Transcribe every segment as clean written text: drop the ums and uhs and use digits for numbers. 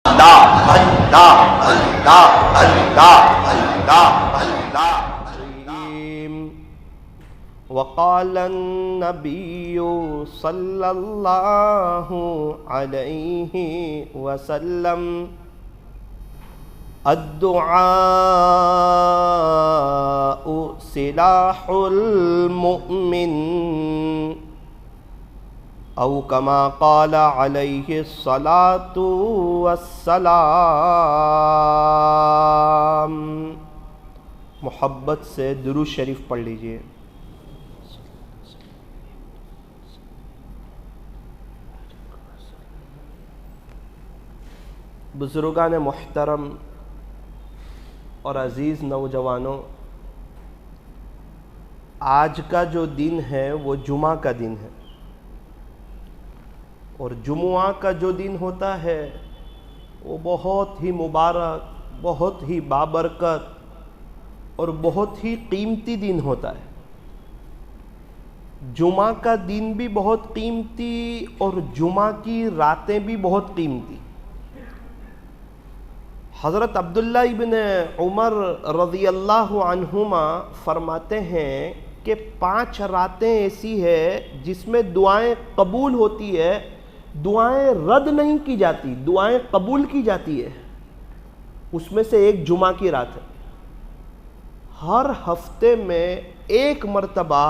اللہ اللہ اللہ اللہ اللہ اللہ۔ وقال النبی صلی اللہ علیہ وسلم الدعاء سلاح المؤمن او کما قال علیہ الصلاۃ والسلام۔ محبت سے درود شریف پڑھ لیجئے۔ بزرگان محترم اور عزیز نوجوانوں، آج کا جو دن ہے وہ جمعہ کا دن ہے، اور جمعہ کا جو دن ہوتا ہے وہ بہت ہی مبارک، بہت ہی بابرکت اور بہت ہی قیمتی دن ہوتا ہے۔ جمعہ کا دن بھی بہت قیمتی اور جمعہ کی راتیں بھی بہت قیمتی۔ حضرت عبداللہ ابن عمر رضی اللہ عنہما فرماتے ہیں کہ 5 راتیں ایسی ہے جس میں دعائیں قبول ہوتی ہے، دعائیں رد نہیں کی جاتی، دعائیں قبول کی جاتی ہے۔ اس میں سے ایک جمعہ کی رات ہے۔ ہر ہفتے میں 1 مرتبہ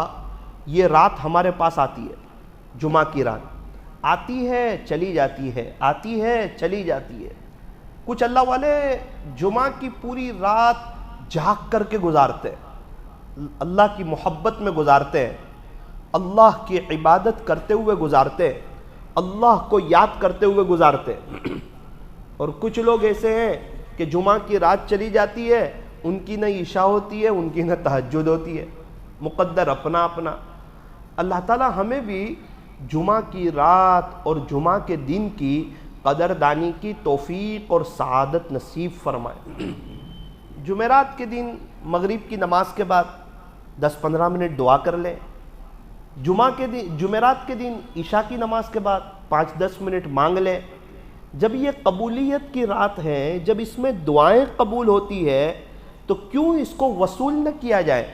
یہ رات ہمارے پاس آتی ہے، جمعہ کی رات آتی ہے چلی جاتی ہے، آتی ہے چلی جاتی ہے۔ کچھ اللہ والے جمعہ کی پوری رات جاگ کر کے گزارتے ہیں، اللہ کی محبت میں گزارتے ہیں، اللہ کی عبادت کرتے ہوئے گزارتے ہیں، اللہ کو یاد کرتے ہوئے گزارتے ہیں۔ اور کچھ لوگ ایسے ہیں کہ جمعہ کی رات چلی جاتی ہے، ان کی نہ عشاء ہوتی ہے، ان کی نہ تہجد ہوتی ہے، مقدر اپنا اپنا۔ اللہ تعالی ہمیں بھی جمعہ کی رات اور جمعہ کے دن کی قدردانی کی توفیق اور سعادت نصیب فرمائے۔ جمعرات کے دن مغرب کی نماز کے بعد 10-15 منٹ دعا کر لیں۔ جمعرات کے دن عشاء کی نماز کے بعد 5-10 منٹ مانگ لیں۔ جب یہ قبولیت کی رات ہے، جب اس میں دعائیں قبول ہوتی ہے، تو کیوں اس کو وصول نہ کیا جائے؟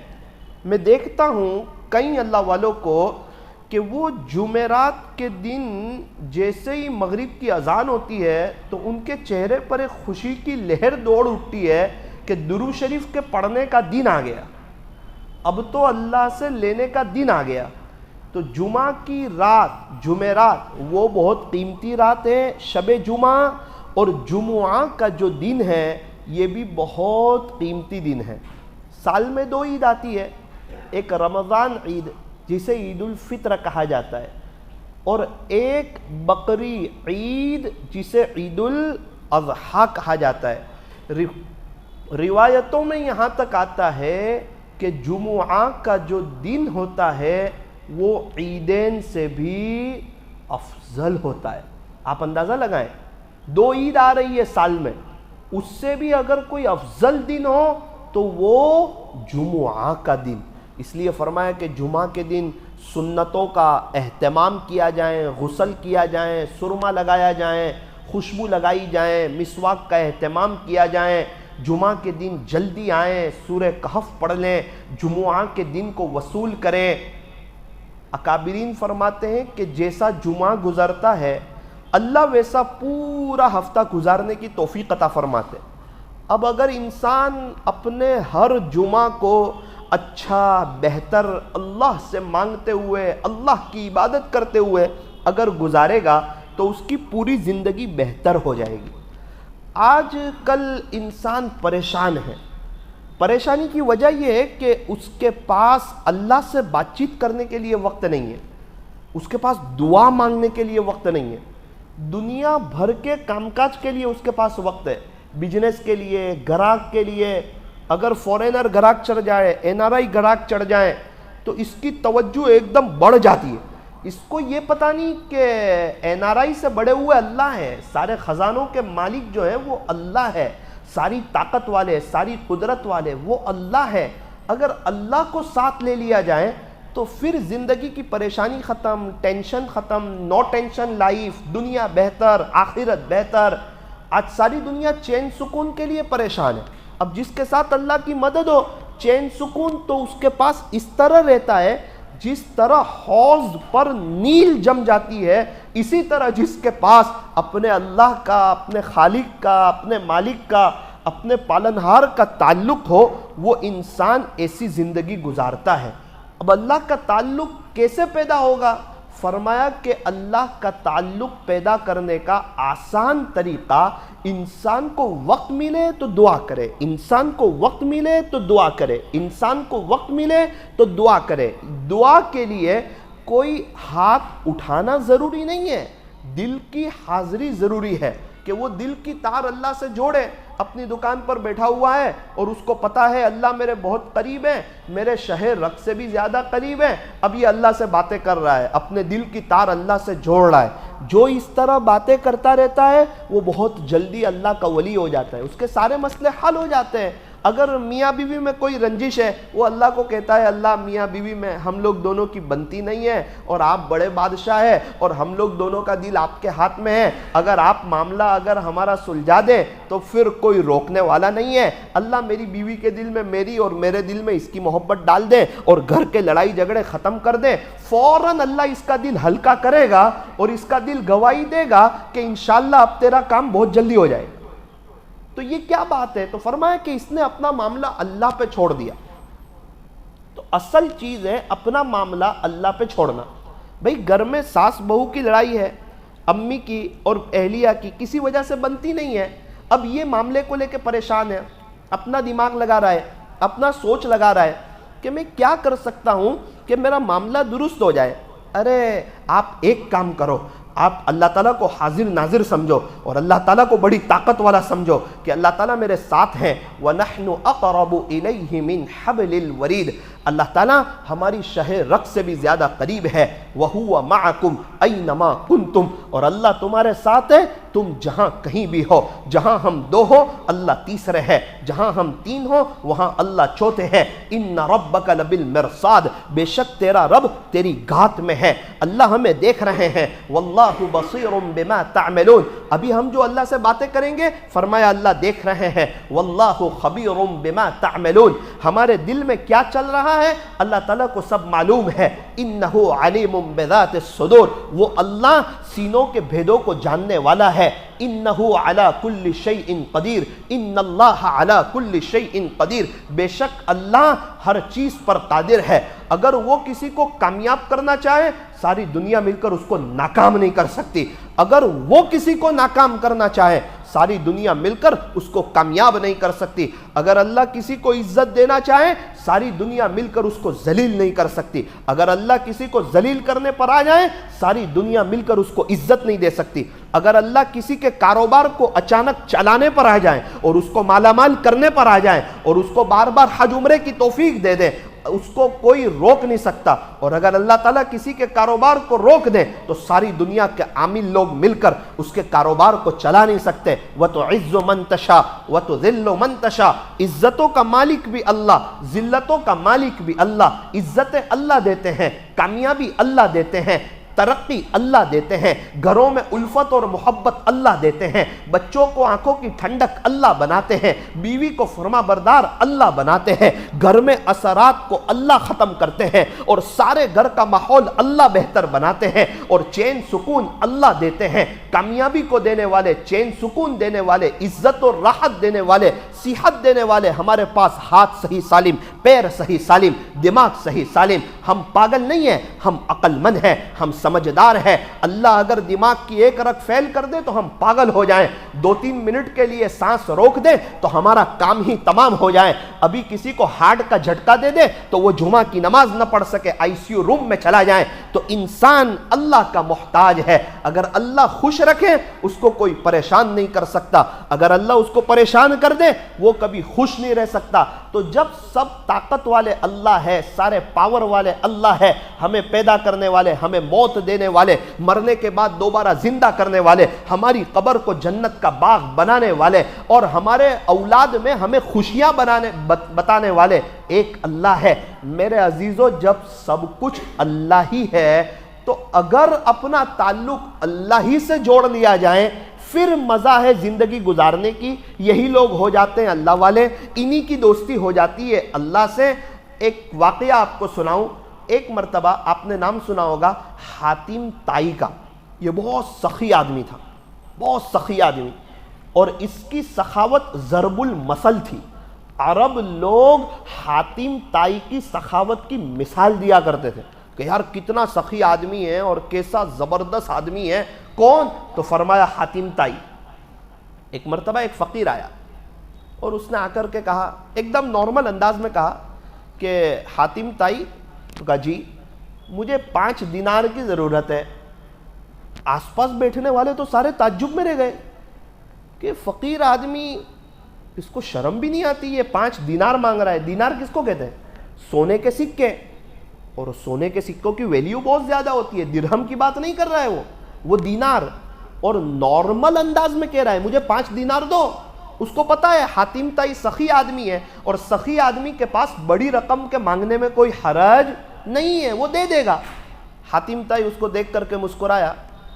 میں دیکھتا ہوں کئی اللہ والوں کو کہ وہ جمعرات کے دن جیسے ہی مغرب کی اذان ہوتی ہے تو ان کے چہرے پر ایک خوشی کی لہر دوڑ اٹھتی ہے کہ درود شریف کے پڑھنے کا دن آ گیا، اب تو اللہ سے لینے کا دن آ گیا۔ تو جمعہ کی رات، جمعرات وہ بہت قیمتی رات ہے، شب جمعہ اور جمعہ کا جو دن ہے یہ بھی بہت قیمتی دن ہے۔ سال میں 2 عید آتی ہے، ایک رمضان عید جسے عید الفطر کہا جاتا ہے، اور ایک بقری عید جسے عید الاضحیٰ کہا جاتا ہے۔ روایتوں میں یہاں تک آتا ہے کہ جمعہ کا جو دن ہوتا ہے وہ عیدین سے بھی افضل ہوتا ہے۔ آپ اندازہ لگائیں، 2 عید آ رہی ہے سال میں، اس سے بھی اگر کوئی افضل دن ہو تو وہ جمعہ کا دن۔ اس لیے فرمایا کہ جمعہ کے دن سنتوں کا اہتمام کیا جائیں، غسل کیا جائیں، سرما لگایا جائیں، خوشبو لگائی جائیں، مسواک کا اہتمام کیا جائیں۔ جمعہ کے دن جلدی آئیں، سورہ کہف پڑھ لیں، جمعہ کے دن کو وصول کریں۔ اکابرین فرماتے ہیں کہ جیسا جمعہ گزرتا ہے اللہ ویسا پورا ہفتہ گزارنے کی توفیق عطا فرماتے ہیں۔ اب اگر انسان اپنے ہر جمعہ کو اچھا، بہتر، اللہ سے مانگتے ہوئے، اللہ کی عبادت کرتے ہوئے اگر گزارے گا تو اس کی پوری زندگی بہتر ہو جائے گی۔ آج کل انسان پریشان ہے۔ پریشانی کی وجہ یہ ہے کہ اس کے پاس اللہ سے بات چیت کرنے کے لیے وقت نہیں ہے، اس کے پاس دعا مانگنے کے لیے وقت نہیں ہے، دنیا بھر کے کام کاج کے لیے اس کے پاس وقت ہے، بزنس کے لیے، گراہک کے لیے۔ اگر فورینر گراہک چڑھ جائے، NRI گراہک چڑھ جائیں تو اس کی توجہ ایک دم بڑھ جاتی ہے۔ اس کو یہ پتہ نہیں کہ NRI سے بڑے ہوئے اللہ ہے، سارے خزانوں کے مالک جو ہیں وہ اللہ ہے، ساری طاقت والے، ساری قدرت والے وہ اللہ ہے۔ اگر اللہ کو ساتھ لے لیا جائے تو پھر زندگی کی پریشانی ختم، ٹینشن ختم، نو ٹینشن لائف، دنیا بہتر، آخرت بہتر۔ آج ساری دنیا چین سکون کے لیے پریشان ہے. اب جس کے ساتھ اللہ کی مدد ہو چین سکون تو اس کے پاس اس طرح رہتا ہے جس طرح حوض پر نیل جم جاتی ہے، اسی طرح جس کے پاس اپنے اللہ کا، اپنے خالق کا، اپنے مالک کا، اپنے پالنہار کا تعلق ہو، وہ انسان ایسی زندگی گزارتا ہے. اب اللہ کا تعلق کیسے پیدا ہوگا؟ فرمایا کہ اللہ کا تعلق پیدا کرنے کا آسان طریقہ، انسان کو وقت ملے تو دعا کرے، انسان کو وقت ملے تو دعا کرے، انسان کو وقت ملے تو دعا کرے. دعا کے لیے کوئی ہاتھ اٹھانا ضروری نہیں ہے، دل کی حاضری ضروری ہے کہ وہ دل کی تار اللہ سے جوڑے. اپنی دکان پر بیٹھا ہوا ہے اور اس کو پتا ہے اللہ میرے بہت قریب ہے، میرے شہر رگ سے بھی زیادہ قریب ہے، اب یہ اللہ سے باتیں کر رہا ہے، اپنے دل کی تار اللہ سے جوڑ رہا ہے. جو اس طرح باتیں کرتا رہتا ہے وہ بہت جلدی اللہ کا ولی ہو جاتا ہے، اس کے سارے مسئلے حل ہو جاتے ہیں. اگر میاں بیوی میں کوئی رنجش ہے، وہ اللہ کو کہتا ہے اللہ میاں بیوی میں ہم لوگ دونوں کی بنتی نہیں ہے، اور آپ بڑے بادشاہ ہیں اور ہم لوگ دونوں کا دل آپ کے ہاتھ میں ہے، اگر آپ معاملہ اگر ہمارا سلجھا دیں تو پھر کوئی روکنے والا نہیں ہے. اللہ میری بیوی کے دل میں میری اور میرے دل میں اس کی محبت ڈال دے اور گھر کے لڑائی جھگڑے ختم کر دے، فوراً اللہ اس کا دل ہلکا کرے گا اور اس کا دل گواہی دے گا کہ انشاءاللہ اب تیرا کام بہت جلدی ہو جائے. تو یہ کیا بات ہے؟ تو فرمایا کہ اس نے اپنا معاملہ اللہ پہ چھوڑ دیا. تو اصل چیز ہے اپنا معاملہ اللہ پہ چھوڑنا. بھئی گھر میں ساس بہو کی لڑائی ہے، امی کی اور اہلیہ کی کسی وجہ سے بنتی نہیں ہے، اب یہ معاملے کو لے کے پریشان ہے، اپنا دماغ لگا رہا ہے، اپنا سوچ لگا رہا ہے کہ میں کیا کر سکتا ہوں کہ میرا معاملہ درست ہو جائے. ارے آپ ایک کام کرو، آپ اللہ تعالیٰ کو حاضر ناظر سمجھو اور اللہ تعالیٰ کو بڑی طاقت والا سمجھو کہ اللہ تعالیٰ میرے ساتھ ہیں. وَنَحْنُ أَقْرَبُ إِلَيْهِ مِنْ حَبْلِ الْوَرِيدِ، اللہ تعالیٰ ہماری شہ رگ سے بھی زیادہ قریب ہے. وَهُوَ مَعَكُمْ أَيْنَمَا كُنْتُمْ، اور اللہ تمہارے ساتھ ہے تم جہاں کہیں بھی ہو. جہاں ہم دو ہو اللہ تیسرے ہے، جہاں ہم تین ہو وہاں اللہ چوتھے ہے. إِنَّ رَبَّكَ لَبِالْمِرْصَادِ، بے شک تیرا رب تیری گھات میں ہے، اللہ ہمیں دیکھ رہے ہیں. وَاللَّهُ بَصِيرٌ بِمَا تَعْمَلُونَ، ابھی ہم جو اللہ سے باتیں کریں گے فرمایا اللہ دیکھ رہے ہیں. وَاللَّهُ خَبِيرٌ بِمَا تَعْمَلُونَ، ہمارے دل میں کیا چل رہا ہے اللہ تعالیٰ کو سب معلوم ہے. إِنَّهُ عَلِيمٌ بِذَاتِ الصُّدُورِ، وہ اللہ سینوں کے بھیدوں کو جاننے والا ہے. إِنَّهُ عَلَى كُلِّ شَيْءٍ قَدِيرٌ، إِنَّ اللَّهَ عَلَى كُلِّ شَيْءٍ قَدِيرٌ، بے شک اللہ ہر چیز پر قادر ہے. اگر وہ کسی کو کامیاب کرنا چاہے ساری دنیا مل کر اس کو ناکام نہیں کر سکتی، اگر وہ کسی کو ناکام کرنا چاہے ساری دنیا مل کر اس کو کامیاب نہیں کر سکتی، اگر اللہ کسی کو عزت دینا چاہے ساری دنیا مل کر اس کو ذلیل نہیں کر سکتی، اگر اللہ کسی کو ذلیل کرنے پر آ جائے ساری دنیا مل کر اس کو عزت نہیں دے سکتی، اگر اللہ کسی کے کاروبار کو اچانک چلانے پر آ جائیں اور اس کو مالا مال کرنے پر آ جائیں اور اس کو بار بار حج عمرے کی توفیق دے دے، اس کو کوئی روک نہیں سکتا. اور اگر اللہ تعالیٰ کسی کے کاروبار کو روک دے تو ساری دنیا کے عامل لوگ مل کر اس کے کاروبار کو چلا نہیں سکتے. وَتُعِزُّ مَن تَشَاءُ وَتُذِلُّ مَن تَشَاءُ، عزتوں کا مالک بھی اللہ، ذلتوں کا مالک بھی اللہ. عزتیں اللہ دیتے ہیں، کامیابی اللہ دیتے ہیں، ترقی اللہ دیتے ہیں، گھروں میں الفت اور محبت اللہ دیتے ہیں، بچوں کو آنکھوں کی ٹھنڈک اللہ بناتے ہیں، بیوی کو فرما بردار اللہ بناتے ہیں، گھر میں اثرات کو اللہ ختم کرتے ہیں اور سارے گھر کا ماحول اللہ بہتر بناتے ہیں اور چین سکون اللہ دیتے ہیں. کامیابی کو دینے والے، چین سکون دینے والے، عزت اور راحت دینے والے، صحت دینے والے ہمارے پاس ہاتھ صحیح سالم، پیر صحیح سالم، دماغ صحیح سالم. ہم پاگل نہیں ہیں، ہم عقل مند ہیں، ہم سمجھدار ہے. اللہ اگر دماغ کی ایک رگ فیل کر دے تو ہم پاگل ہو جائیں، 2-3 منٹ کے لیے سانس روک دے تو ہمارا کام ہی تمام ہو جائے. ابھی کسی کو ہارٹ کا جھٹکا دے دے تو وہ جمعہ کی نماز نہ پڑھ سکے، ICU روم میں چلا جائے. تو انسان اللہ کا محتاج ہے. اگر اللہ خوش رکھے اس کو کوئی پریشان نہیں کر سکتا، اگر اللہ اس کو پریشان کر دے وہ کبھی خوش نہیں رہ سکتا. تو جب سب طاقت والے اللہ ہے، سارے پاور والے اللہ ہے، ہمیں پیدا کرنے والے، ہمیں موت دینے والے، مرنے کے بعد دوبارہ زندہ کرنے والے، ہماری قبر کو جنت کا باغ بنانے والے اور ہمارے اولاد میں ہمیں خوشیاں بتانے والے ایک اللہ ہے. میرے عزیزو، جب سب کچھ اللہ ہی ہے تو اگر اپنا تعلق اللہ ہی سے جوڑ لیا جائے پھر مزہ ہے زندگی گزارنے کی. یہی لوگ ہو جاتے ہیں اللہ والے, انہی کی دوستی ہو جاتی ہے اللہ سے. ایک واقعہ آپ کو سناؤں. ایک مرتبہ آپ نے نام سنا ہوگا حاتم طائی کا. یہ بہت سخی آدمی تھا, بہت سخی آدمی, اور اس کی سخاوت ضرب المثل تھی. عرب لوگ حاتم طائی کی سخاوت کی مثال دیا کرتے تھے کہ یار کتنا سخی آدمی ہے اور کیسا زبردست آدمی ہے. کون؟ تو فرمایا حاتم طائی. ایک مرتبہ ایک فقیر آیا اور اس نے آ کر کے کہا, ایک دم نارمل انداز میں کہا کہ حاتم طائی, تو کہا جی مجھے 5 دینار کی ضرورت ہے. آس پاس بیٹھنے والے تو سارے تعجب میں رہ گئے کہ فقیر آدمی, اس کو شرم بھی نہیں آتی, یہ 5 دینار مانگ رہا ہے. دینار کس کو کہتے ہیں؟ سونے کے سکے, اور سونے کے سکوں کی ویلیو بہت زیادہ ہوتی ہے. درہم کی بات نہیں کر رہا ہے وہ دینار. اور نارمل انداز میں کہہ رہا ہے مجھے 5 دینار دو. اس کو پتا ہے حاتم طائی سخی آدمی ہے, اور سخی آدمی کے پاس بڑی رقم کے مانگنے میں کوئی حرج نہیں ہے, وہ دے دے گا. حاتم طائی اس کو دیکھ کر کے مسکرایا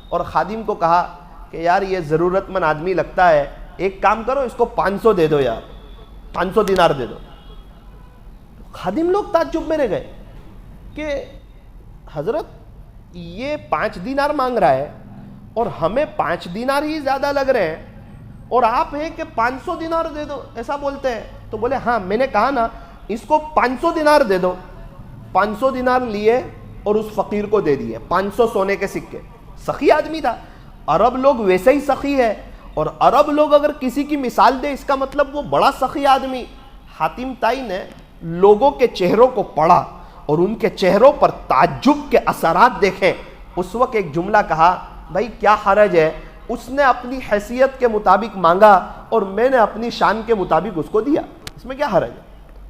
اور خادم کو کہا کہ یار یہ ضرورت مند آدمی لگتا ہے, ایک کام کرو اس کو 500 دے دو یار, 500 دینار دے دو. خادم لوگ تعجب میں رہ گئے کہ حضرت یہ 5 دینار مانگ رہا ہے اور ہمیں 5 دینار ہی زیادہ لگ رہے ہیں, اور آپ ہیں کہ 500 دینار دے دو, ایسا بولتے ہیں. تو بولے ہاں میں نے کہا نا اس کو 500 دینار دے دو. 500 دینار لیے اور اس فقیر کو دے دیے 500 سونے کے سکے. سخی آدمی تھا. عرب لوگ ویسے ہی سخی ہے, اور عرب لوگ اگر کسی کی مثال دے اس کا مطلب وہ بڑا سخی آدمی. حاتم طائی نے لوگوں کے چہروں کو پڑھا اور ان کے چہروں پر تعجب کے اثرات دیکھے. اس وقت ایک جملہ کہا, بھائی کیا حرج ہے, اس نے اپنی حیثیت کے مطابق مانگا اور میں نے اپنی شان کے مطابق اس کو دیا, اس میں کیا حرج ہے.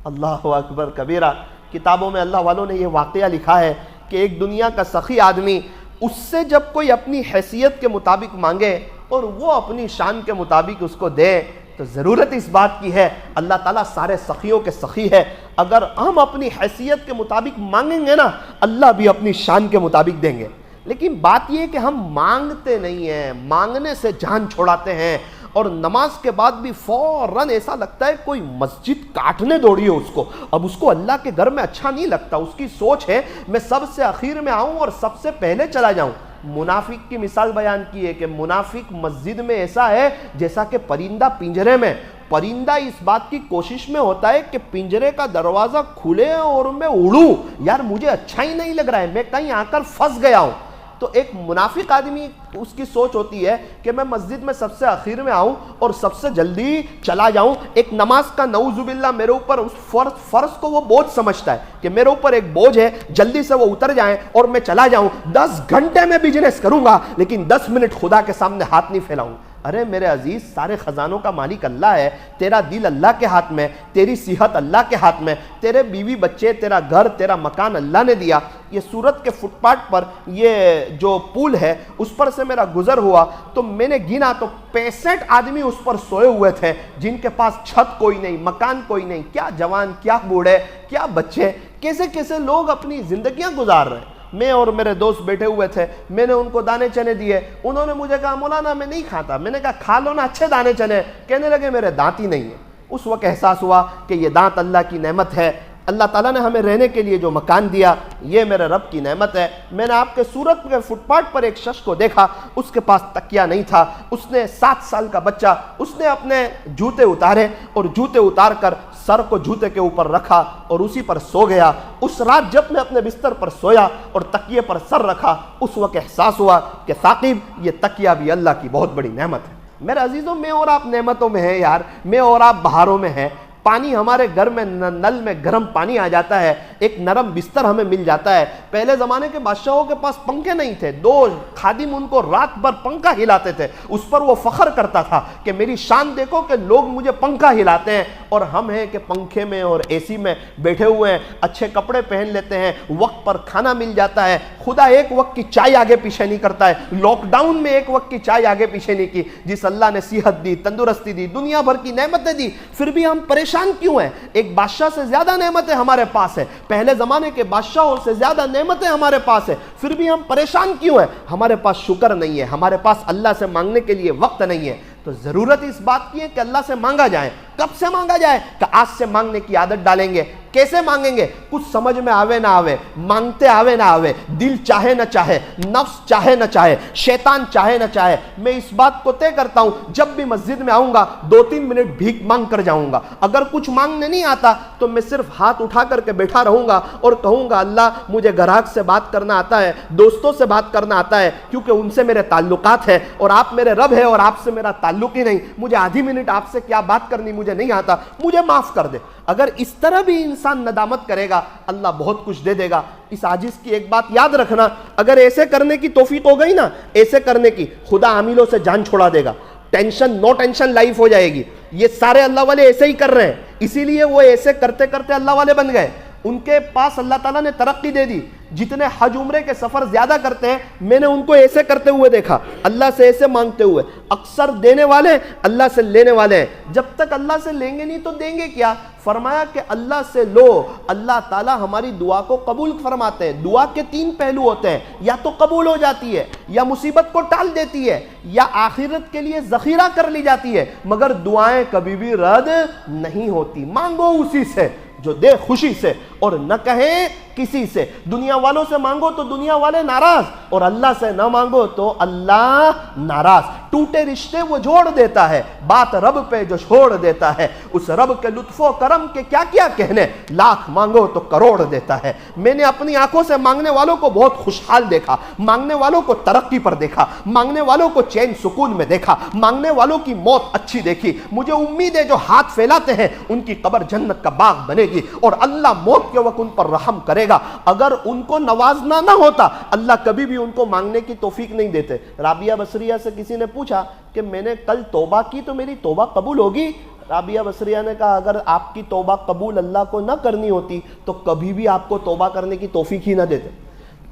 اللہ اکبر کبیرہ. کتابوں میں اللہ والوں نے یہ واقعہ لکھا ہے کہ ایک دنیا کا سخی آدمی, اس سے جب کوئی اپنی حیثیت کے مطابق مانگے اور وہ اپنی شان کے مطابق اس کو دے, تو ضرورت اس بات کی ہے, اللہ تعالیٰ سارے سخیوں کے سخی ہے. اگر ہم اپنی حیثیت کے مطابق مانگیں گے نا, اللہ بھی اپنی شان کے مطابق دیں گے. لیکن بات یہ ہے کہ ہم مانگتے نہیں ہیں, مانگنے سے جان چھوڑاتے ہیں, اور نماز کے بعد بھی فوراً ایسا لگتا ہے کوئی مسجد کاٹنے دوڑی ہے اس کو. اب اس کو اللہ کے گھر میں اچھا نہیں لگتا, اس کی سوچ ہے میں سب سے اخیر میں آؤں اور سب سے پہلے چلا جاؤں. منافق کی مثال بیان کی ہے کہ منافق مسجد میں ایسا ہے جیسا کہ پرندہ پنجرے میں. پرندہ اس بات کی کوشش میں ہوتا ہے کہ پنجرے کا دروازہ کھلے اور میں اڑوں, یار مجھے اچھا ہی نہیں لگ رہا ہے, میں کہیں آ کر پھنس گیا ہوں. تو ایک منافق آدمی اس کی سوچ ہوتی ہے کہ میں مسجد میں سب سے اخیر میں آؤں اور سب سے جلدی چلا جاؤں. ایک نماز کا نعوذ باللہ میرے اوپر اس فرض کو وہ بوجھ سمجھتا ہے کہ میرے اوپر ایک بوجھ ہے, جلدی سے وہ اتر جائیں اور میں چلا جاؤں. 10 گھنٹے میں بزنس کروں گا لیکن 10 منٹ خدا کے سامنے ہاتھ نہیں پھیلاؤں. ارے میرے عزیز, سارے خزانوں کا مالک اللہ ہے, تیرا دل اللہ کے ہاتھ میں, تیری صحت اللہ کے ہاتھ میں, تیرے بیوی بچے, تیرا گھر, تیرا مکان اللہ نے دیا. یہ سورت کے فٹ پاتھ پر یہ جو پول ہے اس پر سے میرا گزر ہوا تو میں نے گنا تو 65 آدمی اس پر سوئے ہوئے تھے جن کے پاس چھت کوئی نہیں, مکان کوئی نہیں. کیا جوان, کیا بوڑھے, کیا بچے, کیسے کیسے لوگ اپنی زندگیاں گزار رہے ہیں. میں اور میرے دوست بیٹھے ہوئے تھے, میں نے ان کو دانے چنے دیے, انہوں نے مجھے کہا مولانا میں نہیں کھاتا. میں نے کہا کھا لو نا, اچھے دانے چنے. کہنے لگے میرے دانت ہی نہیں ہیں. اس وقت احساس ہوا کہ یہ دانت اللہ کی نعمت ہے. اللہ تعالیٰ نے ہمیں رہنے کے لیے جو مکان دیا یہ میرے رب کی نعمت ہے. میں نے آپ کے سورت کے فٹ پاتھ پر ایک شخص کو دیکھا, اس کے پاس تکیہ نہیں تھا, اس نے 7 سال کا بچہ, اس نے اپنے جوتے اتارے اور جوتے اتار کر سر کو جوتے کے اوپر رکھا اور اسی پر سو گیا. اس رات جب میں اپنے بستر پر سویا اور تکیے پر سر رکھا, اس وقت احساس ہوا کہ ثاقب یہ تکیہ بھی اللہ کی بہت بڑی نعمت ہے. میرے عزیزوں, میں اور آپ نعمتوں میں ہیں یار, میں اور آپ بہاروں میں ہیں. پانی ہمارے گھر میں نل میں گرم پانی آ جاتا ہے, ایک نرم بستر ہمیں مل جاتا ہے. پہلے زمانے کے بادشاہوں کے پاس پنکھے نہیں تھے, 2 خادم ان کو رات بھر پنکھا ہلاتے تھے. اس پر وہ فخر کرتا تھا کہ میری شان دیکھو کہ لوگ مجھے پنکھا ہلاتے ہیں, اور ہم ہیں کہ پنکھے میں اور اے سی میں بیٹھے ہوئے ہیں, اچھے کپڑے پہن لیتے ہیں, وقت پر کھانا مل جاتا ہے. خدا ایک وقت کی چائے آگے پیچھے نہیں کرتا ہے. لاک ڈاؤن میں ایک وقت کی چائے آگے پیچھے نہیں کی. جس اللہ نے صحت دی, تندرستی دی, دنیا بھر کی نعمتیں دی, پھر بھی ہم پریشان کیوں ہیں؟ ایک بادشاہ سے زیادہ نعمتیں ہمارے پاس ہے, پہلے زمانے کے بادشاہوں سے زیادہ نعمتیں ہمارے پاس ہیں، پھر بھی ہم پریشان کیوں ہیں؟ ہمارے پاس شکر نہیں ہے، ہمارے پاس اللہ سے مانگنے کے لیے وقت نہیں ہے۔ تو ضرورت اس بات کی ہے کہ اللہ سے مانگا جائے۔ کب سے مانگا جائے؟ کہ آج سے مانگنے کی عادت ڈالیں گے۔ کیسے مانگیں گے؟ کچھ سمجھ میں آوے نہ آوے، مانگتے آوے نہ آوے، دل چاہے نہ چاہے، نفس چاہے نہ چاہے، شیطان چاہے نہ چاہے، میں اس بات کو طے کرتا ہوں جب بھی مسجد میں آؤں گا 2-3 منٹ بھیک مانگ کر جاؤں گا۔ اگر کچھ مانگنے نہیں آتا تو میں صرف ہاتھ اٹھا کر کے بیٹھا رہوں گا اور کہوں گا اللہ مجھے گراہک سے بات کرنا آتا ہے، دوستوں سے بات کرنا آتا ہے، کیونکہ ان سے میرے تعلقات ہیں اور آپ میرے رب ہے اور آپ سے میرا تعلق ہی نہیں، مجھے آدھی منٹ آپ سے کیا بات کرنی مجھے نہیں آتا، مجھے معاف کر دے۔ اگر اس طرح بھی انسان ندامت کرے گا اللہ بہت کچھ دے دے گا۔ اس عاجز کی ایک بات یاد رکھنا، اگر ایسے کرنے کی توفیق ہو گئی نا، ایسے کرنے کی، خدا عاملوں سے جان چھوڑا دے گا، ٹینشن نو ٹینشن لائف ہو جائے گی۔ یہ سارے اللہ والے ایسے ہی کر رہے ہیں، اسی لیے وہ ایسے کرتے کرتے اللہ والے بن گئے، ان کے پاس اللہ تعالیٰ نے ترقی دے دی۔ جتنے حج عمرے کے سفر زیادہ کرتے ہیں میں نے ان کو ایسے کرتے ہوئے دیکھا، اللہ سے ایسے مانگتے ہوئے۔ اکثر دینے والے اللہ سے لینے والے ہیں، جب تک اللہ سے لیں گے نہیں تو دیں گے کیا؟ فرمایا کہ اللہ سے لو، اللہ تعالیٰ ہماری دعا کو قبول فرماتے ہیں۔ دعا کے 3 پہلو ہوتے ہیں، یا تو قبول ہو جاتی ہے، یا مصیبت کو ٹال دیتی ہے، یا آخرت کے لیے ذخیرہ کر لی جاتی ہے، مگر دعائیں کبھی بھی رد نہیں ہوتی۔ مانگو اسی سے جو دے خوشی سے، اور نہ کہیں کسی سے۔ دنیا والوں سے مانگو تو دنیا والے ناراض، اور اللہ سے نہ مانگو تو اللہ ناراض۔ ٹوٹے رشتے وہ جوڑ دیتا ہے، بات رب پہ جو چھوڑ دیتا ہے، اس رب کے لطف و کرم کے کیا کیا کہنے، لاکھ مانگو تو کروڑ دیتا ہے۔ میں نے اپنی آنکھوں سے مانگنے والوں کو بہت خوشحال دیکھا، مانگنے والوں کو ترقی پر دیکھا، مانگنے والوں کو چین سکون میں دیکھا، مانگنے والوں کی موت اچھی دیکھی۔ مجھے امید ہے جو ہاتھ پھیلاتے ہیں ان کی قبر جنت کا باغ بنے گی، اور اللہ موت کے وقت ان پر رحم کرے گا۔ اگر ان کو نوازنا نہ ہوتا اللہ کبھی بھی ان کو مانگنے کی توفیق نہیں دیتے۔ رابعہ بصریہ سے کسی نے پوچھا کہ میں نے کل توبہ کی تو میری توبہ قبول ہوگی؟ رابعہ بصریہ نے کہا اگر آپ کی توبہ قبول اللہ کو نہ کرنی ہوتی تو کبھی بھی آپ کو توبہ کرنے کی توفیق ہی نہ دیتے۔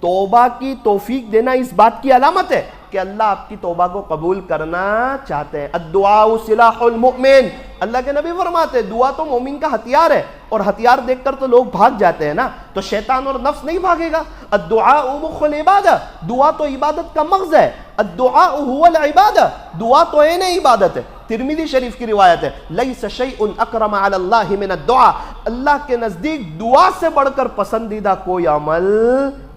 توبہ کی توفیق دینا اس بات کی علامت ہے کہ اللہ آپ کی توبہ کو قبول کرنا چاہتے ہیں۔ الدعاء سلاح المؤمن، اللہ کے نبی فرماتے ہیں دعا تو مومن کا ہتھیار ہے، اور ہتھیار دیکھ کر تو لوگ بھاگ جاتے ہیں نا، تو شیطان اور نفس نہیں بھاگے گا۔ الدعاء مخ العبادہ، دعا تو عبادت کا مغز ہے۔ الدعاء هو العبادہ، دعا تو عین عبادت ہے۔ ترمذی شریف کی روایت ہے لیس شیء اکرم علی اللہ من الدعاء، اللہ کے نزدیک دعا سے بڑھ کر پسندیدہ کوئی عمل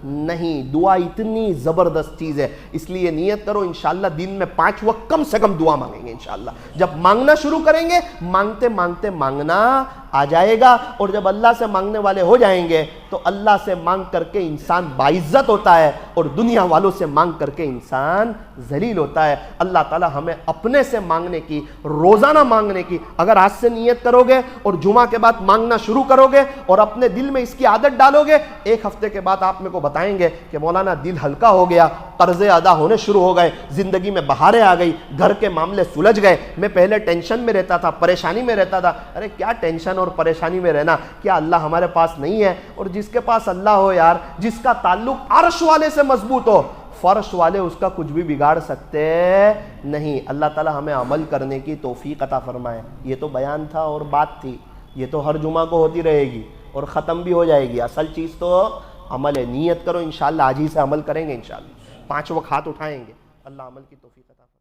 نہیں۔ دعا اتنی زبردست چیز ہے، اس لیے نیت کرو انشاءاللہ دن میں 5 وقت کم سے کم دعا مانگیں گے انشاءاللہ۔ جب مانگنا شروع کریں گے مانگتے مانگتے مانگنا آ جائے گا، اور جب اللہ سے مانگنے والے ہو جائیں گے تو اللہ سے مانگ کر کے انسان باعزت ہوتا ہے، اور دنیا والوں سے مانگ کر کے انسان ذلیل ہوتا ہے۔ اللہ تعالی ہمیں اپنے سے مانگنے کی، روزانہ مانگنے کی، اگر آج سے نیت کرو گے اور جمعہ کے بعد مانگنا شروع کرو گے اور اپنے دل میں اس کی عادت ڈالو گے، 1 ہفتے کے بعد آپ میرے کو بتائیں گے کہ مولانا دل ہلکا ہو گیا، قرضے ادا ہونے شروع ہو گئے، زندگی میں بہاریں آ گئی، گھر کے معاملے سلجھ گئے۔ میں پہلے ٹینشن میں رہتا تھا، پریشانی میں رہتا تھا۔ ارے کیا ٹینشن اور پریشانی میں رہنا، کیا اللہ ہمارے پاس نہیں ہے؟ اور جس کے پاس اللہ ہو یار، جس کا تعلق عرش والے سے مضبوط ہو، فرش والے اس کا کچھ بھی بگاڑ سکتے نہیں۔ اللہ تعالی ہمیں عمل کرنے کی توفیق عطا فرمائے۔ یہ تو بیان تھا اور بات تھی، یہ تو ہر جمعہ کو ہوتی رہے گی اور ختم بھی ہو جائے گی۔ اصل چیز تو عمل ہے، نیت کرو انشاءاللہ آج ہی سے عمل کریں گے انشاءاللہ، 5 وقت ہاتھ اٹھائیں گے، اللہ عمل کی توفیق عطا فرمائے۔